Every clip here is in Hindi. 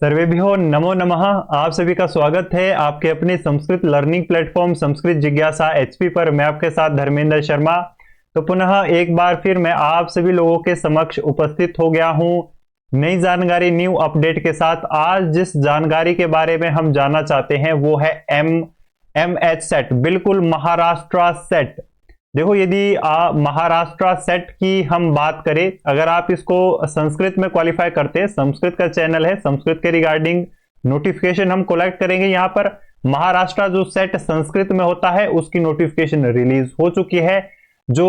सर्वेभ्यो नमो नमः। आप सभी का स्वागत है आपके अपने संस्कृत लर्निंग प्लेटफॉर्म संस्कृत जिज्ञासा एचपी पर। मैं आपके साथ धर्मेंद्र शर्मा। तो पुनः एक बार फिर मैं आप सभी लोगों के समक्ष उपस्थित हो गया हूं नई जानकारी, न्यू अपडेट के साथ। आज जिस जानकारी के बारे में हम जानना चाहते हैं वो है एच सेट, बिल्कुल महाराष्ट्र सेट। देखो, यदि महाराष्ट्र सेट की हम बात करें, अगर आप इसको संस्कृत में क्वालिफाई करते हैं, संस्कृत का चैनल है, संस्कृत के रिगार्डिंग नोटिफिकेशन हम कलेक्ट करेंगे। यहां पर महाराष्ट्र जो सेट संस्कृत में होता है उसकी नोटिफिकेशन रिलीज हो चुकी है। जो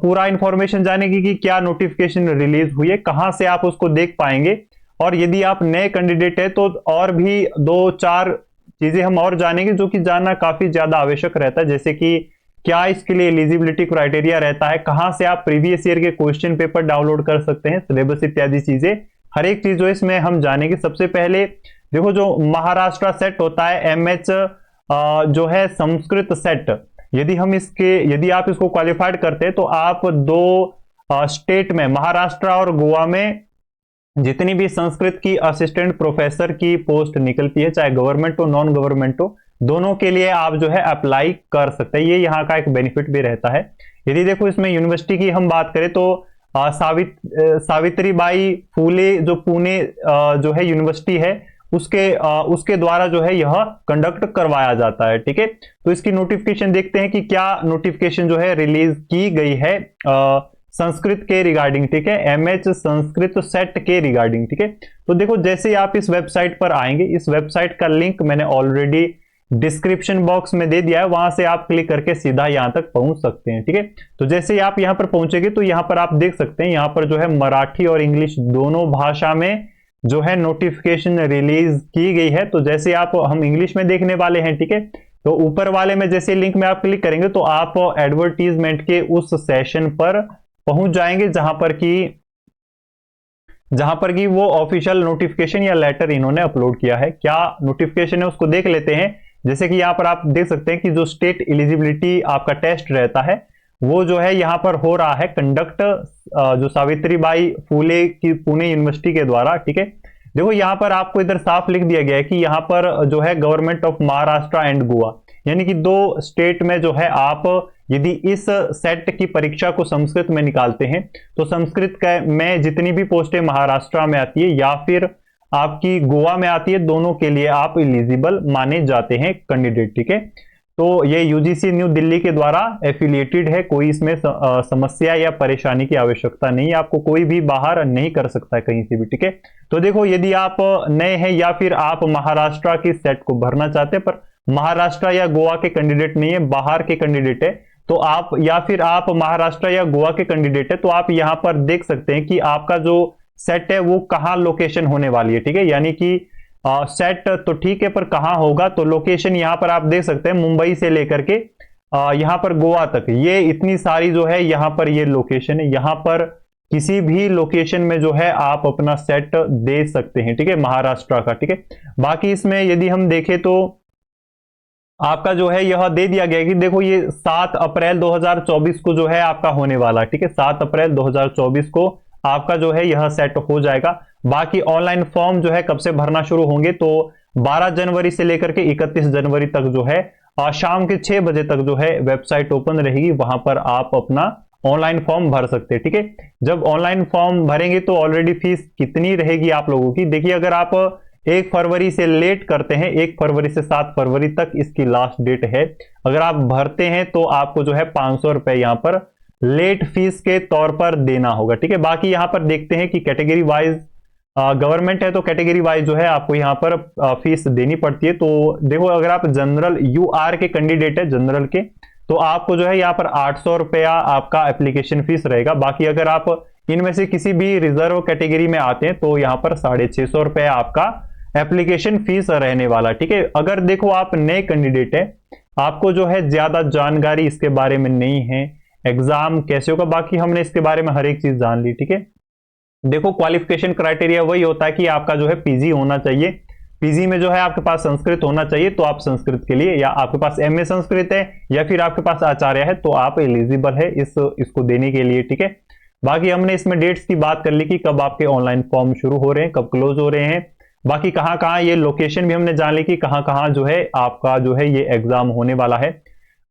पूरा इंफॉर्मेशन जानेगी कि क्या नोटिफिकेशन रिलीज हुई है, कहां से आप उसको देख पाएंगे, और यदि आप नए कैंडिडेट है तो और भी दो चार चीजें हम और जानेंगे जो कि जानना काफी ज्यादा आवश्यक रहता है। जैसे कि क्या इसके लिए एलिजिबिलिटी क्राइटेरिया रहता है, कहां से आप प्रीवियस ईयर के क्वेश्चन पेपर डाउनलोड कर सकते हैं, सिलेबस इत्यादि चीजें, हर एक चीज जो इसमें हम जानेंगे। सबसे पहले देखो, जो महाराष्ट्र सेट होता है एमएच जो है संस्कृत सेट, यदि आप इसको क्वालिफाइड करते हैं तो आप दो स्टेट में, महाराष्ट्र और गोवा में, जितनी भी संस्कृत की असिस्टेंट प्रोफेसर की पोस्ट निकलती है, चाहे गवर्नमेंट हो नॉन गवर्नमेंट हो, दोनों के लिए आप जो है अप्लाई कर सकते हैं। ये यहाँ का एक बेनिफिट भी रहता है। यदि देखो इसमें यूनिवर्सिटी की हम बात करें तो सावित्रीबाई फूले जो पुणे जो है यूनिवर्सिटी है, उसके द्वारा जो है यह कंडक्ट करवाया जाता है। ठीक है, तो इसकी नोटिफिकेशन देखते हैं कि क्या नोटिफिकेशन जो है रिलीज की गई है संस्कृत के रिगार्डिंग। ठीक है, एमएच संस्कृत सेट के रिगार्डिंग। ठीक है, तो देखो जैसे आप इस वेबसाइट पर आएंगे, इस वेबसाइट का लिंक मैंने ऑलरेडी डिस्क्रिप्शन बॉक्स में दे दिया है, वहां से आप क्लिक करके सीधा यहां तक पहुंच सकते हैं। ठीक है, तो जैसे ही आप यहां पर पहुंचेंगे तो यहां पर आप देख सकते हैं, यहां पर जो है मराठी और इंग्लिश दोनों भाषा में जो है नोटिफिकेशन रिलीज की गई है। तो जैसे हम इंग्लिश में देखने वाले हैं। ठीक है, तो ऊपर वाले में जैसे लिंक में आप क्लिक करेंगे तो आप एडवर्टीजमेंट के उस सेशन पर पहुंच जाएंगे जहां पर कि वो ऑफिशियल नोटिफिकेशन या लेटर इन्होंने अपलोड किया है। क्या नोटिफिकेशन है उसको देख लेते हैं। जैसे कि यहां पर आप देख सकते हैं कि जो स्टेट एलिजिबिलिटी आपका टेस्ट रहता है वो जो है यहां पर हो रहा है कंडक्ट जो सावित्रीबाई फूले की पुणे यूनिवर्सिटी के द्वारा। ठीक है, देखो यहां पर आपको इधर साफ लिख दिया गया है कि यहां पर जो है government of Maharashtra and Goa, यानी कि दो स्टेट में जो है आप यदि इस सेट की परीक्षा को संस्कृत में निकालते हैं तो संस्कृत में जितनी भी पोस्टें महाराष्ट्र में आती है या फिर आपकी गोवा में आती है, दोनों के लिए आप एलिजिबल माने जाते हैं कैंडिडेट। ठीक है, तो ये यूजीसी न्यू दिल्ली के द्वारा एफिलिएटेड है, कोई इसमें समस्या या परेशानी की आवश्यकता नहीं है, आपको कोई भी बाहर नहीं कर सकता है कहीं से भी। ठीक है, तो देखो यदि आप नए हैं या फिर आप महाराष्ट्र की सेट को भरना चाहते हैं पर महाराष्ट्र या गोवा के कैंडिडेट नहीं है, बाहर के कैंडिडेट है, तो आप, या फिर आप महाराष्ट्र या गोवा के कैंडिडेट है, तो आप यहां पर देख सकते हैं कि आपका जो सेट है वो कहां लोकेशन होने वाली है। ठीक है, यानी कि सेट तो ठीक है पर कहां होगा, तो लोकेशन यहां पर आप देख सकते हैं मुंबई से लेकर के यहां पर गोवा तक, ये इतनी सारी जो है यहां पर ये लोकेशन है। यहां पर किसी भी लोकेशन में जो है आप अपना सेट दे सकते हैं। ठीक है, महाराष्ट्र का। ठीक है, बाकी इसमें यदि हम देखें तो आपका जो है यह दे दिया गया कि देखो ये 7 अप्रैल 2024 को जो है आपका होने वाला है। ठीक है, 7 अप्रैल 2024 को आपका जो है यह सेट हो जाएगा। बाकी ऑनलाइन फॉर्म जो है कब से भरना शुरू होंगे, तो 12 जनवरी से लेकर के 31 जनवरी तक जो है शाम के 6 बजे तक जो है वेबसाइट ओपन रहेगी, वहां पर आप अपना ऑनलाइन फॉर्म भर सकते हैं। ठीक है, जब ऑनलाइन फॉर्म भरेंगे तो ऑलरेडी फीस कितनी रहेगी आप लोगों की, देखिए अगर आप 1 फरवरी से लेट करते हैं, 1 फरवरी से 7 फरवरी तक इसकी लास्ट डेट है, अगर आप भरते हैं तो आपको जो है 500 रुपए यहां पर लेट फीस के तौर पर देना होगा। ठीक है, बाकी यहां पर देखते हैं कि कैटेगरी वाइज गवर्नमेंट है तो कैटेगरी वाइज जो है आपको यहां पर फीस देनी पड़ती है। तो देखो अगर आप जनरल यूआर के कैंडिडेट है, जनरल के, तो आपको जो है यहां पर 800 रुपया आपका एप्लीकेशन फीस रहेगा। बाकी अगर आप इनमें से किसी भी रिजर्व कैटेगरी में आते हैं तो यहां पर 650 रुपया आपका एप्लीकेशन फीस रहने वाला। ठीक है, अगर देखो आप नए कैंडिडेट है, आपको जो है ज्यादा जानकारी इसके बारे में नहीं है, एग्जाम कैसे होगा, बाकी हमने इसके बारे में हर एक चीज जान ली। ठीक है, देखो क्वालिफिकेशन क्राइटेरिया वही होता है कि आपका जो है पीजी होना चाहिए, पीजी में जो है आपके पास संस्कृत होना चाहिए, तो आप संस्कृत के लिए, या आपके पास एमए संस्कृत है या फिर आपके पास आचार्य है, तो आप एलिजिबल है इसको देने के लिए। ठीक है, बाकी हमने इसमें डेट्स की बात कर ली कि कब आपके ऑनलाइन फॉर्म शुरू हो रहे हैं, कब क्लोज हो रहे हैं, बाकी कहाँ कहाँ ये लोकेशन भी हमने जान ली कि कहाँ कहाँ जो है आपका जो है ये एग्जाम होने वाला है।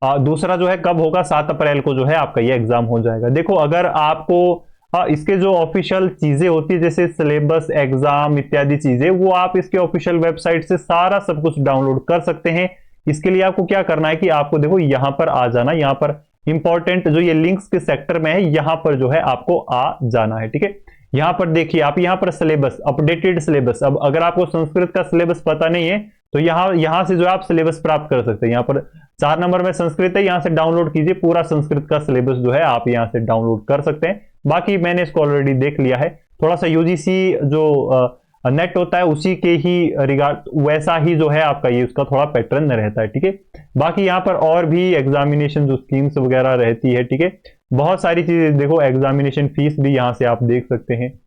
दूसरा जो है कब होगा, 7 अप्रैल को जो है आपका ये एग्जाम हो जाएगा। देखो अगर आपको इसके जो ऑफिशियल चीजें होती है जैसे सिलेबस, एग्जाम इत्यादि चीजें, वो आप इसके ऑफिशियल वेबसाइट से सारा सब कुछ डाउनलोड कर सकते हैं। इसके लिए आपको क्या करना है कि आपको देखो यहां पर आ जाना, यहां पर इंपॉर्टेंट जो ये लिंक्स के सेक्टर में है यहां पर जो है आपको आ जाना है, ठीक है। यहां पर देखिए आप, यहां पर सिलेबस, अपडेटेड सिलेबस। अब अगर आपको संस्कृत का सिलेबस पता नहीं है तो यहां से जो है आप सिलेबस प्राप्त कर सकते हैं। यहां पर 4 नंबर में संस्कृत है, यहां से डाउनलोड कीजिए, पूरा संस्कृत का सिलेबस जो है आप यहां से डाउनलोड कर सकते हैं। बाकी मैंने इसको ऑलरेडी देख लिया है, थोड़ा सा यूजीसी जो नेट होता है उसी के ही रिगार्ड वैसा ही जो है आपका ये उसका थोड़ा पैटर्न रहता है, ठीक है। बाकी यहाँ पर और भी एग्जामिनेशन जो स्कीम्स वगैरह रहती है, ठीक है, बहुत सारी चीजें देखो, एग्जामिनेशन फीस भी यहाँ से आप देख सकते हैं।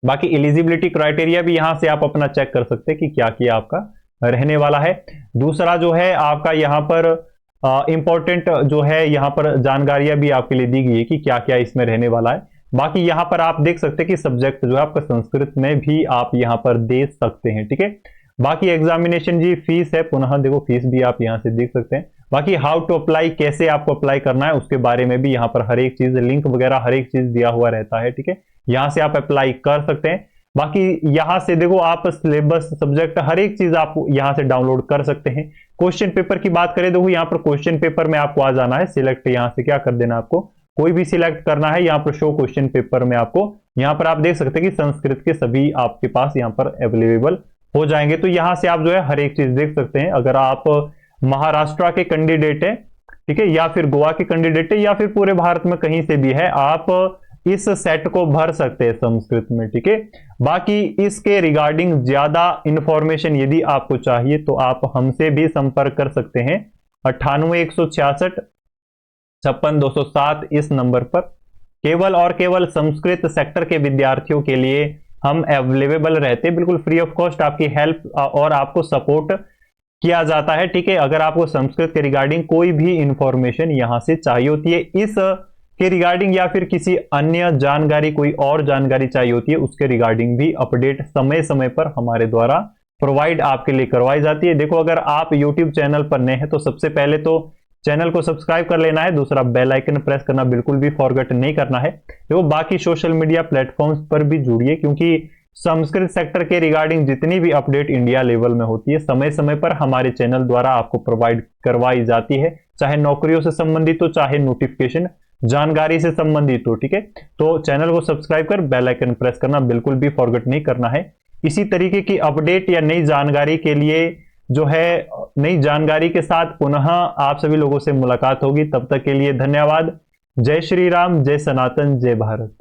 बाकी एलिजिबिलिटी क्राइटेरिया भी यहाँ से आप अपना चेक कर सकते हैं कि क्या क्या आपका रहने वाला है। दूसरा जो है आपका यहाँ पर इंपॉर्टेंट जो है यहाँ पर जानकारियां भी आपके लिए दी गई है कि क्या क्या इसमें रहने वाला है। बाकी यहाँ पर आप देख सकते हैं कि सब्जेक्ट जो है आपका संस्कृत में भी आप यहाँ पर दे सकते हैं, ठीक है। बाकी एग्जामिनेशन जी फीस है, पुनः देखो फीस भी आप यहाँ से देख सकते हैं। बाकी हाउ टू अप्लाई, कैसे आपको अप्लाई करना है उसके बारे में भी यहाँ पर हर एक चीज, लिंक वगैरह हर एक चीज दिया हुआ रहता है, ठीक है। यहाँ से आप अप्लाई कर सकते हैं। बाकी यहां से देखो आप सिलेबस, सब्जेक्ट, हर एक चीज आप यहां से डाउनलोड कर सकते हैं। क्वेश्चन पेपर की बात करें, देखो यहाँ पर क्वेश्चन पेपर में आपको आ जाना है, सिलेक्ट यहां से क्या कर देना, आपको कोई भी सिलेक्ट करना है। यहाँ पर शो क्वेश्चन पेपर में आपको यहाँ पर आप देख सकते हैं कि संस्कृत के सभी आपके पास यहाँ पर अवेलेबल हो जाएंगे। तो यहां से आप जो है हर एक चीज देख सकते हैं। अगर आप महाराष्ट्र के कैंडिडेट है, ठीक है, या फिर गोवा के कैंडिडेट है, या फिर पूरे भारत में कहीं से भी है, आप इस सेट को भर सकते हैं संस्कृत में, ठीक है। बाकी इसके रिगार्डिंग ज्यादा इंफॉर्मेशन यदि आपको चाहिए तो आप हमसे भी संपर्क कर सकते हैं 9816656207 इस नंबर पर। केवल और केवल संस्कृत सेक्टर के विद्यार्थियों के लिए हम अवेलेबल रहते हैं, बिल्कुल फ्री ऑफ कॉस्ट आपकी हेल्प और आपको सपोर्ट किया जाता है, ठीक है। अगर आपको संस्कृत के रिगार्डिंग कोई भी इंफॉर्मेशन यहां से चाहिए होती है इस के रिगार्डिंग, या फिर किसी अन्य जानकारी, कोई और जानकारी चाहिए होती है उसके रिगार्डिंग भी अपडेट समय समय पर हमारे द्वारा प्रोवाइड आपके लिए करवाई जाती है। देखो अगर आप YouTube चैनल पर नए हैं तो सबसे पहले तो चैनल को सब्सक्राइब कर लेना है, दूसरा बेल आइकन प्रेस करना बिल्कुल भी फॉरगेट नहीं करना है। देखो बाकी सोशल मीडिया प्लेटफॉर्म्स पर भी जुड़िए, क्योंकि संस्कृत सेक्टर के रिगार्डिंग जितनी भी अपडेट इंडिया लेवल में होती है समय समय पर हमारे चैनल द्वारा आपको प्रोवाइड करवाई जाती है, चाहे नौकरियों से संबंधित हो, चाहे नोटिफिकेशन जानकारी से संबंधित हो, ठीक है। तो चैनल को सब्सक्राइब कर बेल आइकन प्रेस करना बिल्कुल भी फॉरगेट नहीं करना है। इसी तरीके की अपडेट या नई जानकारी के लिए जो है, नई जानकारी के साथ पुनः आप सभी लोगों से मुलाकात होगी। तब तक के लिए धन्यवाद। जय श्री राम, जय सनातन, जय भारत।